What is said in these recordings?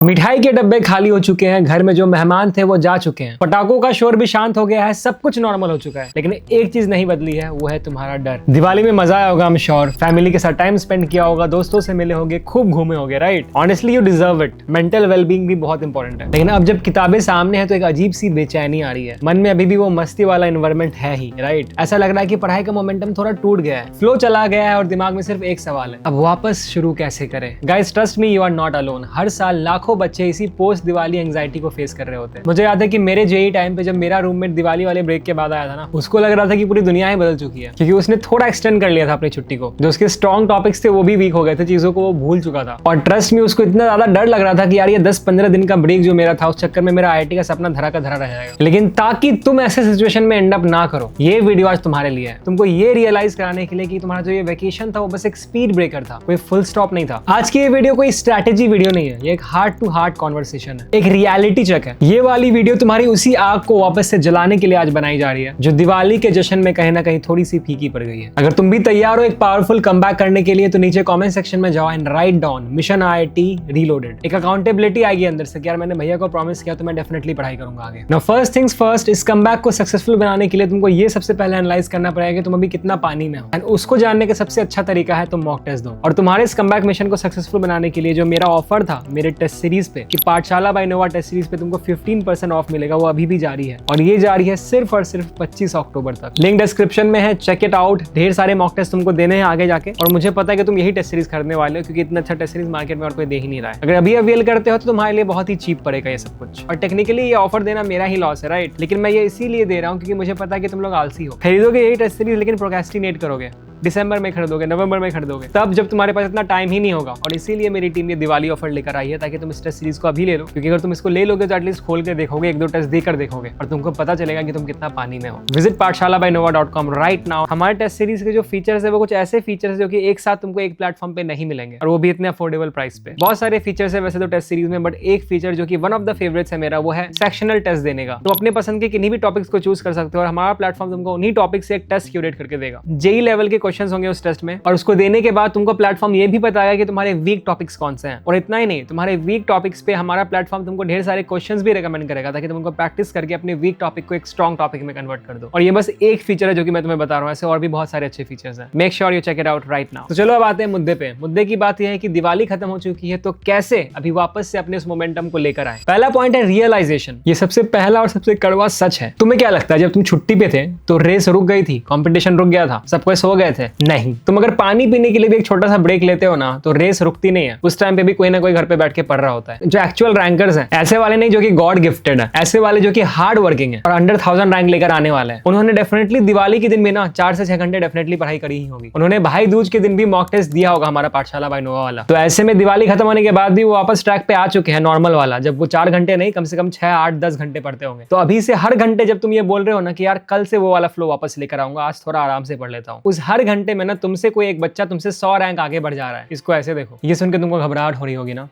मिठाई के डब्बे खाली हो चुके हैं, घर में जो मेहमान थे वो जा चुके हैं, पटाखों का शोर भी शांत हो गया है, सब कुछ नॉर्मल हो चुका है, लेकिन एक चीज नहीं बदली है, वो है तुम्हारा डर। दिवाली में मजा आया होगा, हम श्योर, फैमिली के साथ टाइम स्पेंड किया होगा, दोस्तों से मिले होंगे, खूब घूमे होंगे, right? Honestly you deserve it. Mental wellbeing भी बहुत इंपॉर्टेंट है, लेकिन अब जब किताबें सामने है तो एक अजीब सी बेचैनी आ रही है। मन में अभी भी वो मस्ती वाला एनवायरमेंट है ही, राइट? ऐसा लग रहा है कि पढ़ाई का मोमेंटम थोड़ा टूट गया है, फ्लो चला गया है और दिमाग में सिर्फ एक सवाल है, अब वापस शुरू कैसे करें? Guys trust me, you are not alone. हर साल लाखों बच्चे इसी पोस्ट दिवाली एंजाइटी को फेस कर रहे होते हैं। मुझे याद है कि मेरे जेई टाइम पे जब मेरा रूममेट दिवाली वाले ब्रेक के बाद आया था ना, उसको लग रहा था कि पूरी दुनिया ही बदल चुकी है, क्योंकि उसने थोड़ा एक्सटेंड कर लिया था अपनी छुट्टी को। जो उसके स्ट्रॉन्ग टॉपिक्स थे वो भी वीक हो गए थे, चीजों को वो भूल चुका था। और ट्रस्ट में उसको इतना ज्यादा डर लग रहा था कि यार ये 10-15 दिन का ब्रेक जो मेरा था, उस चक्कर में मेरा आईआईटी का सपना धरा का धरा रह जाएगा। लेकिन ताकि तुम ऐसे सिचुएशन में एंड अप ना करो, ये वीडियो आज तुम्हारे लिए है। तुमको ये रियलाइज कराने के लिए कि तुम्हारा जो ये वेकेशन था वो बस एक स्पीड ब्रेकर था, कोई फुल स्टॉप नहीं था। आज की ये वीडियो कोई स्ट्रैटेजी वीडियो नहीं है, ये एक हार्ट टू हार्ट कॉन्वर्सेशन है, एक रियलिटी चेक है। ये वाली वीडियो तुम्हारी उसी आग को वापस से जलाने के लिए आज बनाई जा रही है, जो दिवाली के जश्न में कहीं ना कहीं थोड़ी सी फीकी पड़ गई है। अगर तुम भी तैयार हो एक पावरफुल कमबैक करने के लिए, तो नीचे कमेंट सेक्शन में जाओ and write down mission IIT reloaded. एक अकाउंटेबिलिटी आएगी अंदर से कि यार मैंने भैया को प्रॉमिस किया तो मैं डेफिनेटली पढ़ाई करूंगा आगे। नाउ फर्स्ट थिंग्स फर्स्ट, इस कमबैक को सक्सेसफुल बनाने के लिए तुमको ये सबसे पहले एनालाइज करना पड़ेगा कि तुम अभी कितना पानी में हो, एंड उसको जानने का सबसे अच्छा तरीका है तुम मॉक टेस्ट दो। और तुम्हारे इस कमबैक मिशन को सक्सेसफुल बनाने के लिए जो मेरा ऑफर था मेरे टेस्ट सीरीज पे कि पाठशाला बाय नोवा टेस्ट सीरीज पे तुमको 15% ऑफ मिलेगा, वो अभी भी जारी है, और ये जारी है सिर्फ और सिर्फ 25 अक्टूबर तक। लिंक डिस्क्रिप्शन में है, चेक इट आउट। ढेर सारे मॉक टेस्ट तुमको देने हैं आगे जाके, और मुझे पता है कि तुम यही टेस्ट सीरीज खरीदने वाले हो, क्योंकि इतना अच्छा टेस्ट सीरीज मार्केट में और कोई दे ही नहीं रहा है। अगर अभी अवेल करते हो तो तुम्हारे लिए बहुत ही चीप पड़ेगा ये सब कुछ, और टेक्निकली ये ऑफर देना मेरा ही लॉस है, राइट? लेकिन मैं ये इसीलिए दे रहा हूँ क्योंकि मुझे पता है कि तुम लोग आलसी हो, खरीदोगे यही टेस्ट सीरीज लेकिन प्रोक्रेस्टिनेट करोगे, दिसंबर में खरीदोगे, नवंबर में खरीदोगे, तब जब तुम्हारे पास इतना टाइम ही नहीं होगा। और इसीलिए मेरी टीम ये दिवाली ऑफर लेकर आई है, ताकि तुम इस टेस्ट सीरीज को अभी ले लो, क्योंकि अगर तुम इसको ले लोगे तो एटलीस्ट खोल के देखोगे, एक दो टेस्ट देकर देखोगे, और तुमको पता चलेगा कि तुम कितना पानी में हो। Visit pathshala.nova.com right now. हमारे टेस्ट सीरीज के जो फीचर्स है वो कुछ ऐसे फीचर्स जो कि एक साथ तुमको एक प्लेटफॉर्म पे नहीं मिलेंगे, और वो भी इतने अफोर्डेबल प्राइस पे। बहुत सारे फीचर्स है वैसे तो टेस्ट सीरीज में, बट एक फीचर जो कि वन ऑफ द फेवरेट्स है मेरा, वो है सेक्शनल टेस्ट देने का। तुम अपने पसंद के किन्हीं भी टॉपिक्स को चूज कर सकते हो, और हमारा प्लेटफॉर्म तुमको उन्हीं टॉपिक से एक टेस्ट क्यूरेट करके देगा। जेई लेवल के क्वेश्चंस होंगे उस टेस्ट में, और उसको देने के बाद तुमको प्लेटफॉर्म ये भी बताएगा कि तुम्हारे वीक टॉपिक्स कौन से हैं। और इतना ही नहीं, तुम्हारे वीक टॉपिक्स पे हमारा प्लेटफॉर्म तुमको ढेर सारे क्वेश्चंस भी रेकमेंड करेगा, ताकि तुम उनको प्रैक्टिस करके अपने वीक टॉपिक को एक स्ट्रॉन्ग टॉपिक में कन्वर्ट कर दो। और ये बस एक फीचर है जो कि मैं तुम्हें बता रहा हूँ, ऐसे और भी बहुत सारे अच्छे फीचर्स हैं। Make sure you check it out right now. तो चलो अब आते हैं मुद्दे पे। मुद्दे की बात यह है कि दिवाली खत्म हो चुकी है, तो कैसे अभी वापस से अपने उस मोमेंटम को लेकर आए। पहला पॉइंट है रियलाइजेशन। ये सबसे पहला और सबसे कड़वा सच है। तुम्हें क्या लगता है जब तुम छुट्टी पे थे तो रेस रुक गई थी, कंपटीशन रुक गया था, सब कोई सो गए थे? नहीं। तुम अगर पानी पीने के लिए भी एक छोटा सा ब्रेक लेते हो ना, तो रेस रुकती नहीं है। उस टाइम पे भी कोई ना कोई घर पे बैठ के पढ़ रहा होता है। जो एक्चुअल रैंकर्स हैं, ऐसे वाले नहीं जो कि गॉड गिफ्टेड है, ऐसे वाले जो कि हार्ड वर्किंग है और अंडर 1000 रैंक लेकर आने वाले हैं, उन्होंने डेफिनेटली दिवाली के दिन भी ना 4 से 6 घंटे डेफिनेटली पढ़ाई करी ही होगी। उन्होंने भाई दूज के दिन भी मॉक टेस्ट दिया होगा हमारा पाठशाला बाय नोवा वाला। तो ऐसे में दिवाली खत्म होने के बाद भी वो वापस ट्रैक पे आ चुके हैं नॉर्मल वाला, जब वो 4 घंटे नहीं कम से कम 6, 8, 10 घंटे पढ़ते होंगे। तो अभी से हर घंटे जब तुम ये बोल रहे हो ना कि यार कल से वो वाला फ्लो वापस लेकर आऊंगा, आज थोड़ा आराम से पढ़ लेता हूँ, उस हर घंटे में ना तुमसे कोई एक बच्चा तुमसे 100 रैंक आगे बढ़ जा रहा है। इसको ऐसे देखो। ये सुन के तुमको घबराहट हो रही होगी ना?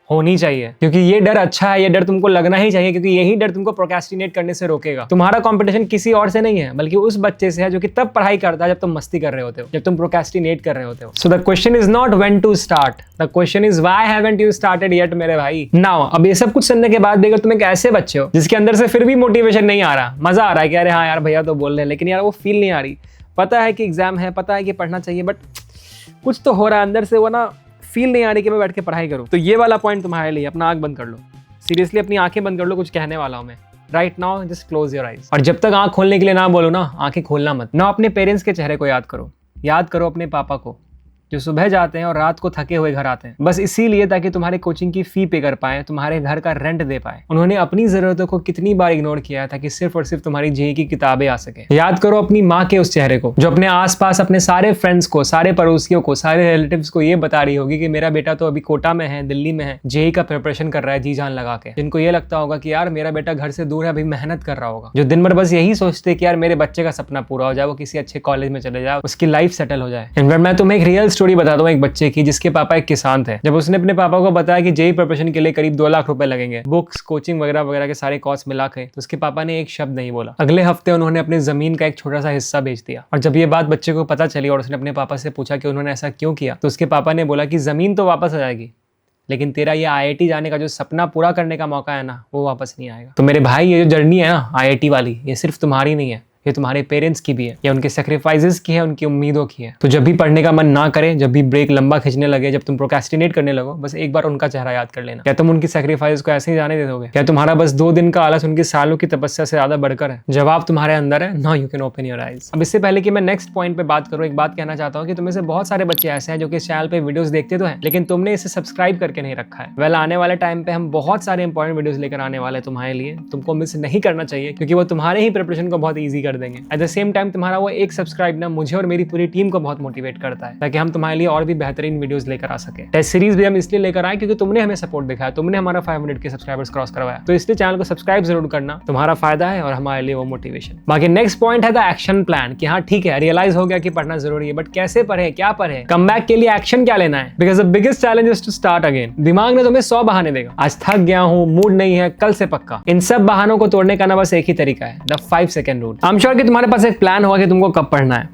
होनी चाहिए, क्योंकि ये डर अच्छा है, ये डर तुमको लगना ही चाहिए, क्योंकि यही डर तुमको प्रोक्रेस्टिनेट करने से रोकेगा। तुम्हारा कंपटीशन किसी और से नहीं है, बल्कि उस बच्चे से है जो कि तब पढ़ाई करता है जब तुम मस्ती कर रहे होते हो, जब तुम प्रोक्रेस्टिनेट कर रहे होते हो। So the question is not when to start, the question is why haven't you started yet मेरे भाई। नाउ अब ये सब कुछ सुनने के बाद भी अगर तुम एक ऐसे बच्चे हो जिसके अंदर से फिर भी मोटिवेशन नहीं आ रहा, मजा आ रहा है कि अरे हाँ यार भैया तो बोल रहे हैं, लेकिन यार वो फील नहीं आ रही, पता है कि एग्जाम है, पता है कि पढ़ना चाहिए, बट कुछ तो हो रहा है अंदर से, वो ना फील नहीं आ रही कि मैं बैठ के पढ़ाई करूं, तो ये वाला पॉइंट तुम्हारे लिए। अपना आंख बंद कर लो, सीरियसली अपनी आंखें बंद कर लो, कुछ कहने वाला हूं मैं right now. Just close your eyes. और जब तक आंख खोलने के लिए ना बोलो ना, आंखें खोलना मत। ना अपने पेरेंट्स के चेहरे को याद करो, याद करो अपने पापा को, जो सुबह जाते हैं और रात को थके हुए घर आते हैं, बस इसीलिए ताकि तुम्हारे कोचिंग की फी पे कर पाए, तुम्हारे घर का रेंट दे पाए। उन्होंने अपनी जरूरतों को कितनी बार इग्नोर किया था कि सिर्फ और सिर्फ तुम्हारी जेई की किताबें आ सके। याद करो अपनी माँ के उस चेहरे को, जो अपने आसपास अपने सारे फ्रेंड्स को, सारे पड़ोसियों को, सारे रिलेटिव्स को ये बता रही होगी कि मेरा बेटा तो अभी कोटा में है, दिल्ली में है, जेई का प्रिपरेशन कर रहा है जी जान लगा के। जिनको ये लगता होगा कि यार मेरा बेटा घर से दूर है, अभी मेहनत कर रहा होगा। जो दिन भर बस यही सोचते कि यार मेरे बच्चे का सपना पूरा हो जाए, वो किसी अच्छे कॉलेज में चले जाए, उसकी लाइफ सेटल हो जाए। इनफैक्ट मैं तुम्हें एक रियल स्टोरी बताता हूँ एक बच्चे की, जिसके पापा एक किसान थे। जब उसने अपने पापा को बताया कि जेई प्रिपरेशन के लिए करीब 2 लाख रुपए लगेंगे, बुक्स, कोचिंग वगैरह वगैरह के सारे कॉस्ट मिला के, तो उसके पापा ने एक शब्द नहीं बोला। अगले हफ्ते उन्होंने अपनी जमीन का एक छोटा सा हिस्सा बेच दिया। और जब ये बात बच्चे को पता चली और उसने अपने पापा से पूछा कि उन्होंने ऐसा क्यों किया, तो उसके पापा ने बोला कि जमीन तो वापस आ जाएगी, लेकिन तेरा ये IIT जाने का जो सपना पूरा करने का मौका है ना, वो वापस नहीं आएगा। तो मेरे भाई, ये जो जर्नी है ना IIT वाली, ये सिर्फ तुम्हारी नहीं है, ये तुम्हारे पेरेंट्स की भी है, या उनके सेक्रीफाइसेस की है, उनकी उम्मीदों की है। तो जब भी पढ़ने का मन ना करे, जब भी ब्रेक लंबा खींचने लगे, जब तुम प्रोक्रेस्टिनेट करने लगो, बस एक बार उनका चेहरा याद कर लेना। क्या तुम उनकी सेक्रीफाइस को ऐसे ही जाने दे दोगे? क्या तुम्हारा बस 2 दिन का आलस उनकी सालों की तपस्या से ज्यादा बढ़कर है? जवाब तुम्हारे अंदर है। Now you can open your eyes. अब इससे पहले कि मैं नेक्स्ट पॉइंट पे बात करूं, एक बात कहना चाहता हूं कि तुम्हें से बहुत सारे बच्चे ऐसे हैं जो कि इस चैनल पे वीडियोस देखते तो हैं, लेकिन तुमने इसे सब्सक्राइब करके नहीं रखा है। वेल, आने वाले टाइम पे हम बहुत सारे इंपॉर्टेंट वीडियोस लेकर आने वाले हैं तुम्हारे लिए। तुमको मिस नहीं करना चाहिए, क्योंकि वो तुम्हारे ही प्रिपरेशन को बहुत ईजी कर देंगे। एट द सेम टाइम तुम्हारा वो एक सब्सक्राइब ना मुझे और मेरी पूरी टीम को बहुत मोटिवेट करता है, ताकि हम तुम्हारे लिए और भी बेहतरीन वीडियोस लेकर आ सके। टेस्ट सीरीज भी हम इसलिए लेकर आए क्योंकि तुमने हमें सपोर्ट दिखाया, तुमने हमारा 500 के सब्सक्राइबर्स क्रॉस करवाया। तो इसलिए चैनल को सब्सक्राइब जरूर करना, तुम्हारा फायदा है और हमारे लिए वो मोटिवेशन। बाकी नेक्स्ट पॉइंट है द एक्शन प्लान, कि हाँ ठीक है, रियलाइज हो गया कि पढ़ना जरूरी है, बट कैसे पढ़े, क्या पढ़े, कमबैक के लिए एक्शन क्या लेना है? Because the biggest challenge is to start again. दिमाग ने तुम्हें 100 बहाने देगा, आज थक गया हूं, मूड नहीं है, कल से पक्का। इन सब बहानों को तोड़ने का ना बस एक ही तरीका है, the 5 second rule. I am sure कि तुम्हारे पास एक प्लान होगा कि तुमको कब पढ़ना है।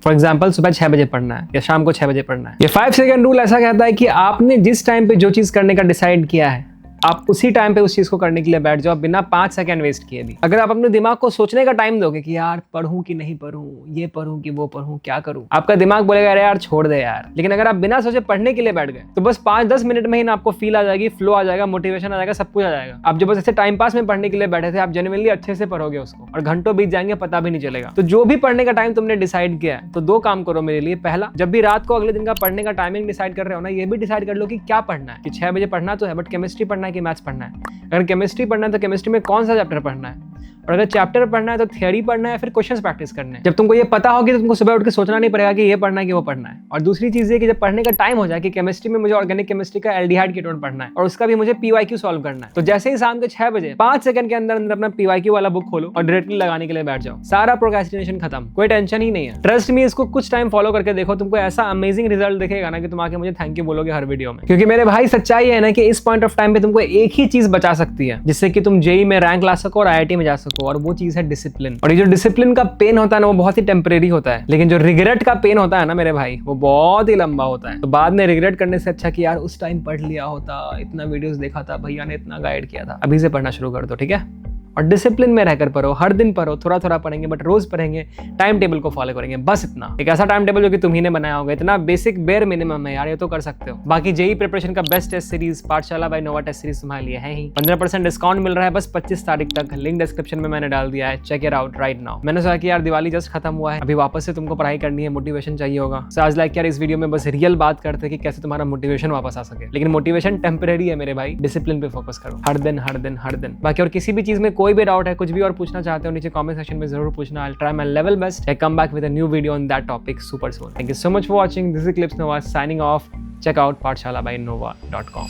फॉर एग्जाम्पल, सुबह 6 बजे पढ़ना है या शाम को 6 बजे पढ़ना है। ये 5 सेकंड रूल ऐसा कहता है कि आपने जिस टाइम पे जो चीज करने का डिसाइड किया है, आप उसी टाइम पे उस चीज को करने के लिए बैठ जाओ, बिना 5 सेकंड वेस्ट किए भी। अगर आप अपने दिमाग को सोचने का टाइम दोगे कि यार पढ़ूं कि नहीं पढ़ूं, ये पढ़ूं कि वो पढ़ूं, क्या करूं, आपका दिमाग बोलेगा अरे यार छोड़ दे यार। लेकिन अगर आप बिना सोचे पढ़ने के लिए बैठ गए, तो बस 5-10 मिनट में ही ना आपको फील आ जाएगी, फ्लो आ जाएगा, मोटिवेशन आ जाएगा, सब कुछ आ जाएगा। आप जो बस ऐसे टाइम पास में पढ़ने के लिए बैठे थे, आप जेन्युइनली अच्छे से पढ़ोगे उसको, और घंटों बीत जाएंगे, पता भी नहीं चलेगा। तो जो भी पढ़ने का टाइम तुमने डिसाइड किया है, तो 2 काम करो मेरे लिए। पहला, जब भी रात को अगले दिन का पढ़ने का टाइमिंग डिसाइड कर रहे हो ना, ये भी डिसाइड कर लो कि क्या पढ़ना है, कि 6 बजे पढ़ना तो है, बट केमिस्ट्री पढ़ना है कि मैथ्स पढ़ना है। अगर केमिस्ट्री पढ़ना है तो केमिस्ट्री में कौन सा चैप्टर पढ़ना है, और अगर चैप्टर पढ़ना है तो थ्योरी पढ़ना है, फिर क्वेश्चंस प्रैक्टिस करने हैं। जब तुमको ये पता होगी तो तुमको सुबह उठ के सोचना नहीं पड़ेगा कि ये पढ़ना है कि वो पढ़ना है। और दूसरी चीज ये कि जब पढ़ने का टाइम हो जाए कि केमिस्ट्री में मुझे ऑर्गेनिक केमिस्ट्री का एल्डिहाइड कीटोन पढ़ना है, और उसका भी मुझे PYQ सॉल्व करना है, तो जैसे ही शाम के 6 बजे 5 सेकंड के अंदर अंदर अपना PYQ वाला बुक खोलो और डायरेक्टली लगाने के लिए बैठ जाओ। सारा प्रोक्रेस्टिनेशन खत्म, कोई टेंशन ही नहीं है। ट्रस्ट मी, इसको कुछ टाइम फॉलो करके देखो, तुमको ऐसा अमेजिंग रिजल्ट दिखेगा ना कि तुम आके मुझे थैंक यू बोलोगे हर वीडियो में। क्योंकि मेरे भाई, सच्चाई है ना कि इस पॉइंट ऑफ टाइम पे तुमको एक ही चीज बचा सकती है जिससे कि तुम JEE में रैंक ला सको और IIT में जा सको, और वो चीज है डिसिप्लिन। और ये जो डिसिप्लिन का पेन होता है ना, वो बहुत ही टेम्परेरी होता है, लेकिन जो रिग्रेट का पेन होता है ना मेरे भाई, वो बहुत ही लंबा होता है। तो बाद में रिग्रेट करने से अच्छा कि यार उस टाइम पढ़ लिया होता, इतना वीडियोस देखा था, भैया ने इतना गाइड किया था। अभी से पढ़ना शुरू कर दो, ठीक है? और डिसिप्लिन में रहकर पढ़ो, हर दिन पढ़ो, थोड़ा थोड़ा पढ़ेंगे, बट रोज पढ़ेंगे, टाइम टेबल को फॉलो करेंगे, बस इतना। एक ऐसा टाइम टेबल जो कि तुम ही ने बनाया होगा, इतना बेसिक बेयर मिनिमम है यार, ये तो कर सकते हो। बाकी JEE प्रिपरेशन का बेस्ट टेस्ट सीरीज पाठशाला बाय नोवा टेस्ट सीरीज तुम्हारे लिए है ही। 15% डिस्काउंट मिल रहा है बस 25 तारीख तक, लिंक डिस्क्रिप्शन में मैंने डाल दिया है, check it out right now. मैंने सोचा कि यार दिवाली जस्ट खत्म हुआ है, अभी वापस से तुमको पढ़ाई करनी है, मोटिवेशन चाहिए होगा। सो आज लाइक यार इस वीडियो में बस रियल बात करते कि कैसे तुम्हारा मोटिवेशन वापस आ सके। लेकिन मोटिवेशन टेम्परेरी है मेरे भाई, डिसिप्लिन पे फोकस करो, हर दिन हर दिन हर दिन। बाकी और किसी भी चीज में कोई भी डाउट है, कुछ भी और पूछना चाहते हो, नीचे कमेंट सेक्शन में जरूर पूछना। I'll try my level best. I come back with a new video on that topic super soon. Thank you so much for watching. This is Eclipse Nova signing off. Check out pathshala by nova.com.